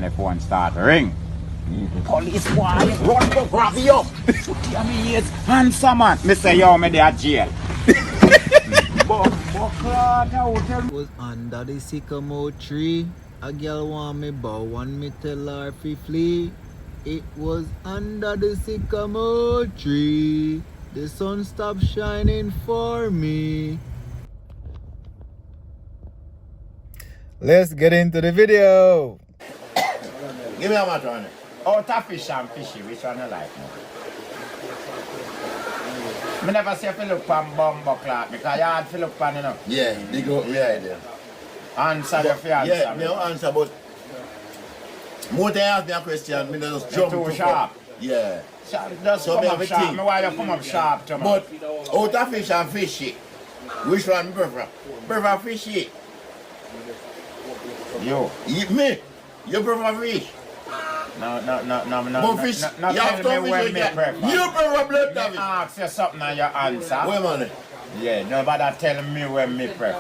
The phone start to ring. Police boy, run go grab you up. I mean, it's handsome man. Me say, yo, me dey at jail. Was under the sycamore tree. A girl want me bow, want me tell her fi flee. It was under the sycamore tree. The sun stopped shining for me. Let's get into the video. Give me a matter on it. Out of fish and fishy, which one you like? Me never say if you look pan Bawdacat because you had to look pan, you know. Yeah, they go right there. Answer your fear. Yeah, me answer, but more than ask me a question, me just jump too to sharp. Yeah. Just So come me up have a sharp. thing. Me why you come up sharp to me? But out of fish and fishy, which one me prefer? Prefer fishy. You. Me? You prefer fish? No. But fish, No, you have tell me to when fish me again. prefer. You prefer blood Me fish. ask you something and you answer. Wait a minute. Yeah, nobody tell me when me prefer.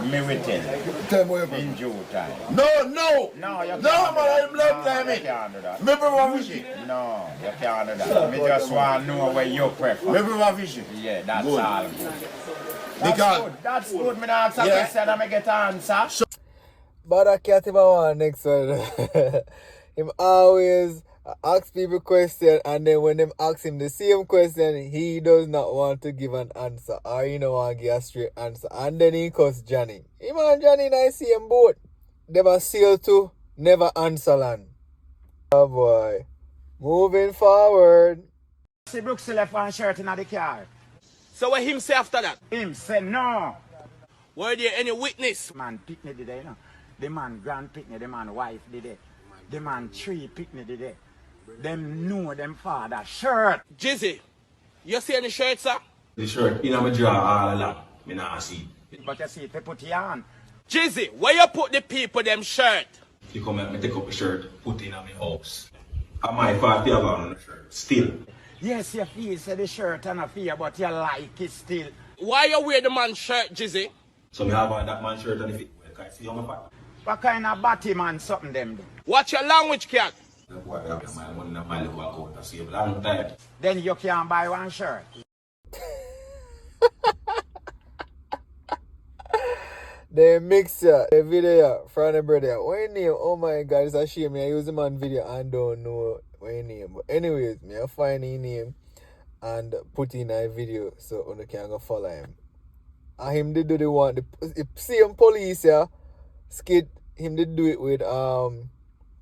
Me will tell you. Tell me what you prefer. In due time. No, No, you no, can't. man, I'm blood No, time. you can't do that. Me prefer fishy. No, you can't do that. Me just want to know where you prefer. Me prefer fishy. Yeah, that's Good. all good. Because That's good. Me not ask a Yeah. question and me get an answer. Bawdacat him want next one. Him always ask people question, and then when them ask him the same question, he does not want to give an answer, or he don't want to give a straight answer. And then he cuss Johnny. Him and Johnny in the same boat. Them a sail to never answer land. Oh boy. Moving forward. See Brooks left one shirt in the car. So what him say after that? Him say no. Were there any witness? Man picnic did you know? The man grand picnic, the man wife did it. The man tree picnic did it. Them know them father shirt. Jizzy, you see any shirt, sir? The shirt in my drawer all along. Me not see. But you see, they put it on. Jizzy, where you put the people them shirt? You come at me take up the shirt, put it in my house. And my fault you have on the shirt. Still. Yes, you feel say the shirt and a fear, but you like it still. Why you wear the man's shirt, Jizzy? So me have on that man shirt and if it can see on my back. What kind of batty man something them do? Watch your language, cat. That boy have my money in my little account to save long time. Then you can buy one shirt. The mixer, the video from the brother. What your name? Oh my god, it's a shame. I use the man video and don't know what your name. But anyways, me I find his name and put in a video so you can go follow him. And him did do the one, the same police here, skit, him did do it with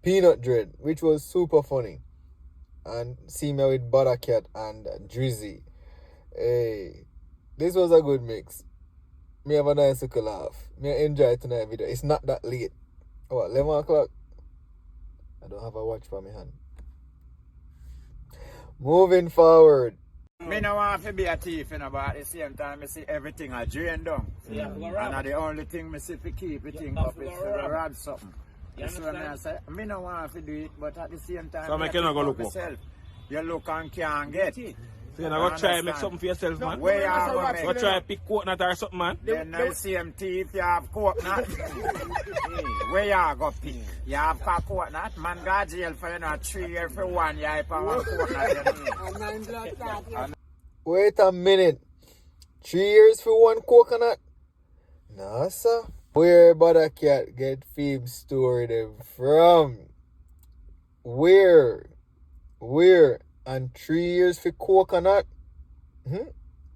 Peanut Dread, which was super funny. And see me with Bawdacat and Drizzy. Hey, this was a good mix. Me have a nice little laugh. Me enjoy tonight's video. It's not that late. Oh, 11 o'clock? I don't have a watch for my hand. Moving forward. Me no want to be a thief, you know, but at the same time, I see everything I drain down. And the only thing I see to keep it thing up is to rob something. You see what I say? Me no want to do it, but at the same time, So I cannot go look myself. You look and can't get. So you're not going to try and make something for yourself, man? Where you are going to Go try and pick coconut or something, man? Then the same teeth you have coconut. Where you are going to pick? You have coconut. Man got jail for 3 years for 1 year for one coconut. Wait a minute. 3 years for one coconut? Nah, sir. Where Bawdacat get Phoebe's story them from? Where? And 3 years for coconut?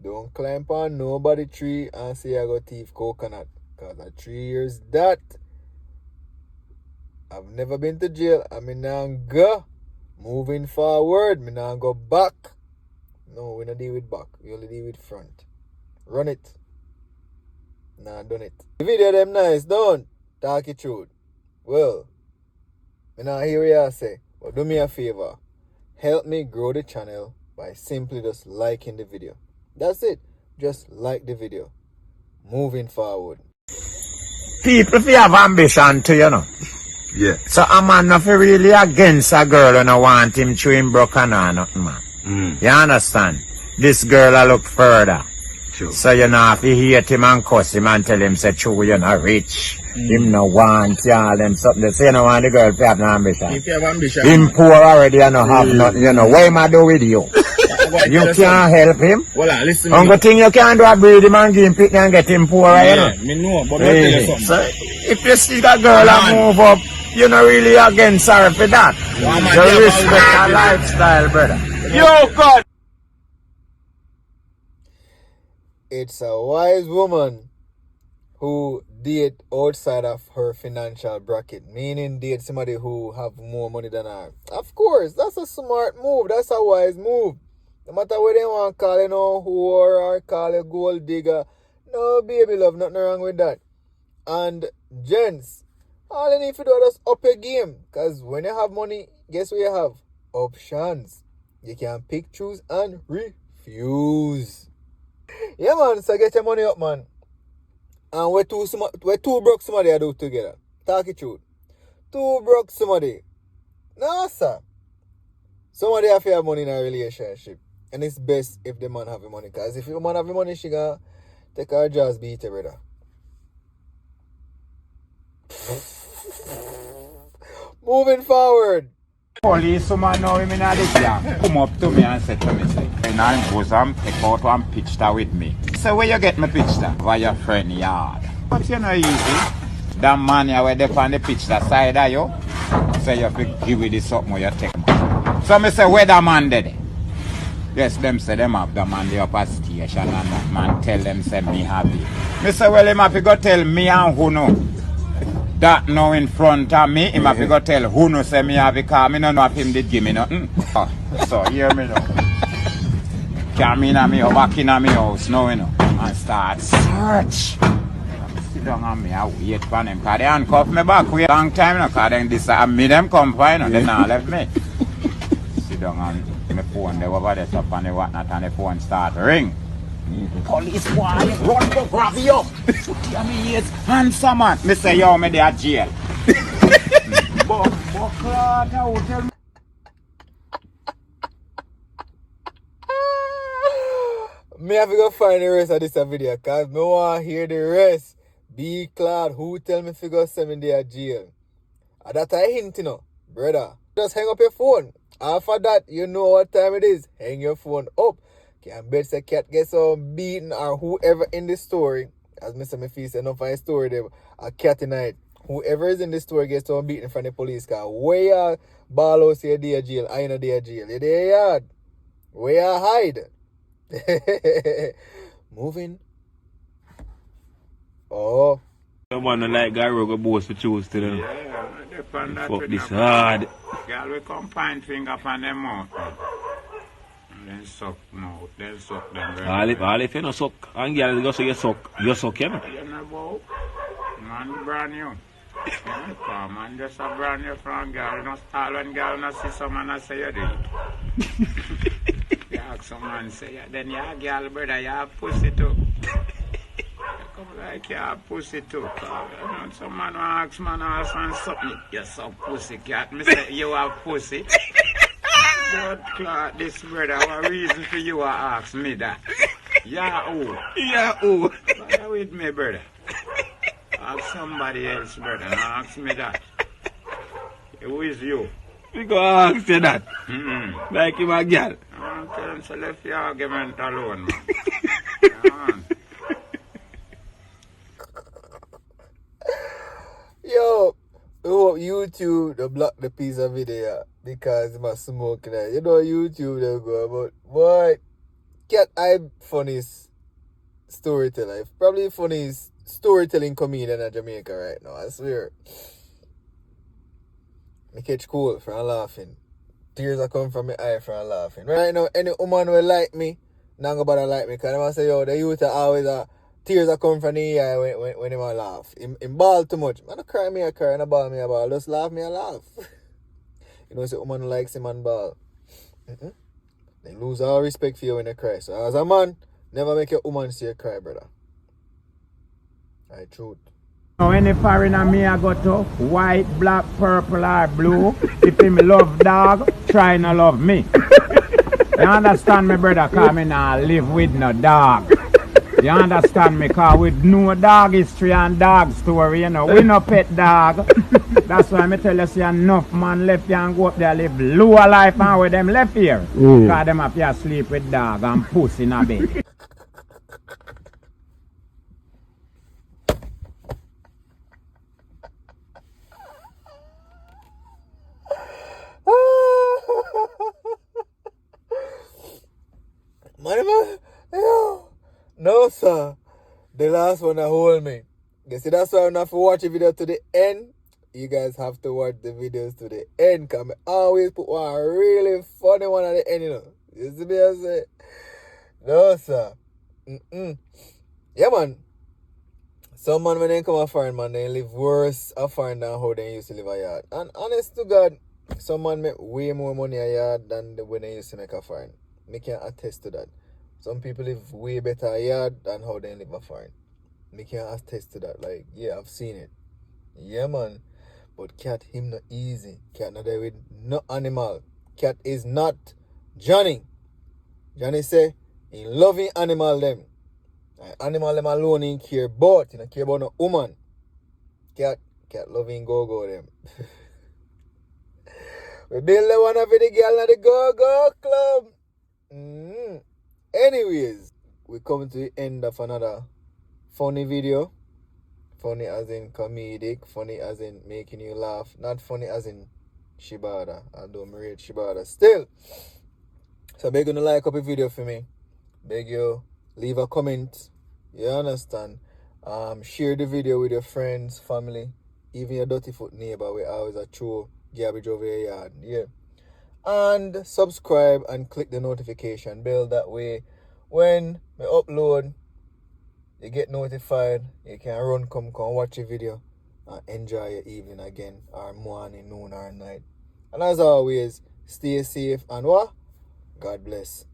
Don't climb on nobody tree and say I got thief coconut. Cause at 3 years that I've never been to jail. I mean now go. Moving forward, me now go back. No, we don't deal with back. We only deal with front. Run it. Nah, done it. The video them nice, don't talk it truth. Well, me now hear what you say, but do me a favor. Help me grow the channel by simply just liking the video. That's it. Just like the video. Moving forward. People if you have ambition too, you know. yeah. So a man not really against a girl and I want him to him broken or nothing, man. You understand? This girl I look further. True. So you know if you hate him and cuss him and tell him say true you're not rich. Him no want y'all them something. They say no want the girl to have no ambition. If you have ambition. Him poor already and no have nothing, you know. What am I do with you? You can't help him. Well, listen. Uncle thing you can't do a breed him and give him picnic and get him poor, you know. Me know, but let me tell you something. So, if you see that girl and move up, you're not really against her for that. You respect her lifestyle, brother. Yo, God. It's a wise woman who date outside of her financial bracket, meaning date somebody who have more money than her. Of course, that's a smart move. That's a wise move. No matter what they want to call you, know, whore or call you gold digger. No, baby love, nothing wrong with that. And gents, all you need to do is up your game. Because when you have money, guess what you have? Options. You can pick, choose, and refuse. Yeah, man, so get your money up, man. And we're two broke somebody I do together. Talk it truth. Two broke somebody. No, sir. Somebody have to have money in a relationship. And it's best if the man have the money. Because if the man have the money, she gonna take her jazz beat, brother. Moving forward. Police woman know him in the camp. Come up to me and say to me, say, and I bosom, take out one picture with me. So where you get my picture? By your friend yard. But you know easy. That man you were there on the picture side of you. Say you have to give you this something where you take money. So me say, where that man dead? Yes, them say them have the man there up at station and that man tell them say me happy. Me say, well, him have to go tell me and who know. That now in front of me, him have to go tell who no say me have because me no know if him did give me nothing. So hear me now. Come in at me or back in at me house now, you know, and start search. Sit down on me, I wait for them because they handcuff me back wait long time now because then this me them come for, you know, they not left me. Sit down on my phone, they over there top and the whatnot and the phone start ring. Police boy, run go grab you up. Put your ears, handsome man. Me say yo, me there jail. But tell me. Me have to go find the rest of this video because me want to hear the rest. Be glad who tell me to go 7 days at jail. And that's a hint, you know, brother. Just hang up your phone. After that, you know what time it is. Hang your phone up. Can bet the cat get some beaten or whoever in the story. As Mr. Mephi said, enough of a story there. A cat tonight. Whoever is in the story gets some beaten from the police car. Where you ball out say you're there jail. I know there jail. You're there yard. Where you hide. Moving. Oh. Someone like guy go boast for choose to them. Yeah, fuck this hard. Girl, we come point finger from them mouth. Then suck mouth, then suck them. All if you no suck, and girl go so you suck him. You know about man brand new. Yeah, come man, just a brand new from girl. You know, style when girl not see someone and say you do it. You ask someone say, yeah, then you a girl brother, you have pussy too. You come like you have pussy too. You know, some man will ask man else and something. You some pussy cat. Me say you have pussy. Blood clot this brother, what reason for you to ask me that? Yeah, who? Yeah, who? Bother with me, brother. Ask somebody else, brother. Ask me that. Who is you? We go ask you that. Like him a girl. I'm telling you, so left your argument alone, man. Yo, YouTube they block the piece of video because my smoke there. You know YouTube they go about boy cat I funniest storyteller. Probably funniest storytelling comedian in Jamaica right now, I swear. Me catch cool from laughing. Tears are coming from my eye from laughing. Right now, any woman will like me, not go bother like me because I say yo the youth are always tears are coming from the eye when they laugh. In ball too much. Man, I cry me, I cry, and I ball me, I ball. Just laugh me, I laugh. You know, say woman likes him and ball. They lose all respect for you when they cry. So as a man, never make a woman see you cry, brother. Alright, truth. Now any foreigner me I go to, white, black, purple or blue, if him love dog, try not love me. You understand me, brother? Cause me not live with no dog. You understand me? Because we know dog history and dog story, you know. We no pet dog. That's why I tell you, see enough man left here and go up there live lower life and with them left here. Because them up here sleep with dog and pussy in a bed. Man, yo. No, sir. The last one that hold me. You see, that's why I'm not to watch the video to the end. You guys have to watch the videos to the end. Because I always put one really funny one at the end, you know. You see me, I say? No, sir. Yeah, man. Some man, when they come a foreign, man, they live worse a foreign than how they used to live a yard. And honest to God, some man make way more money a yard than when they used to make a foreign. Me can attest to that. Some people live way better a yard than how they live a foreign. Me can attest to that. Like, yeah, I've seen it. Yeah, man. But cat, him not easy. Cat not there with no animal. Cat is not Johnny. Johnny say, he loving animal them. Animal them alone in care about. He don't care about no woman. Cat loving go them. We build the one of the girl at the go club. Anyways, we come to the end of another funny video. Funny as in comedic, funny as in making you laugh, not funny as in Shibada. Although I rate Shibada still. So beg you to like up a video for me. Beg you leave a comment. You understand? Share the video with your friends, family, even your dirty foot neighbor where always a throw garbage over your yard. Yeah. And subscribe and click the notification bell. That way, when I upload, you get notified. You can run, come watch a video and enjoy your evening again, or morning, noon, or night. And as always, stay safe and what? God bless.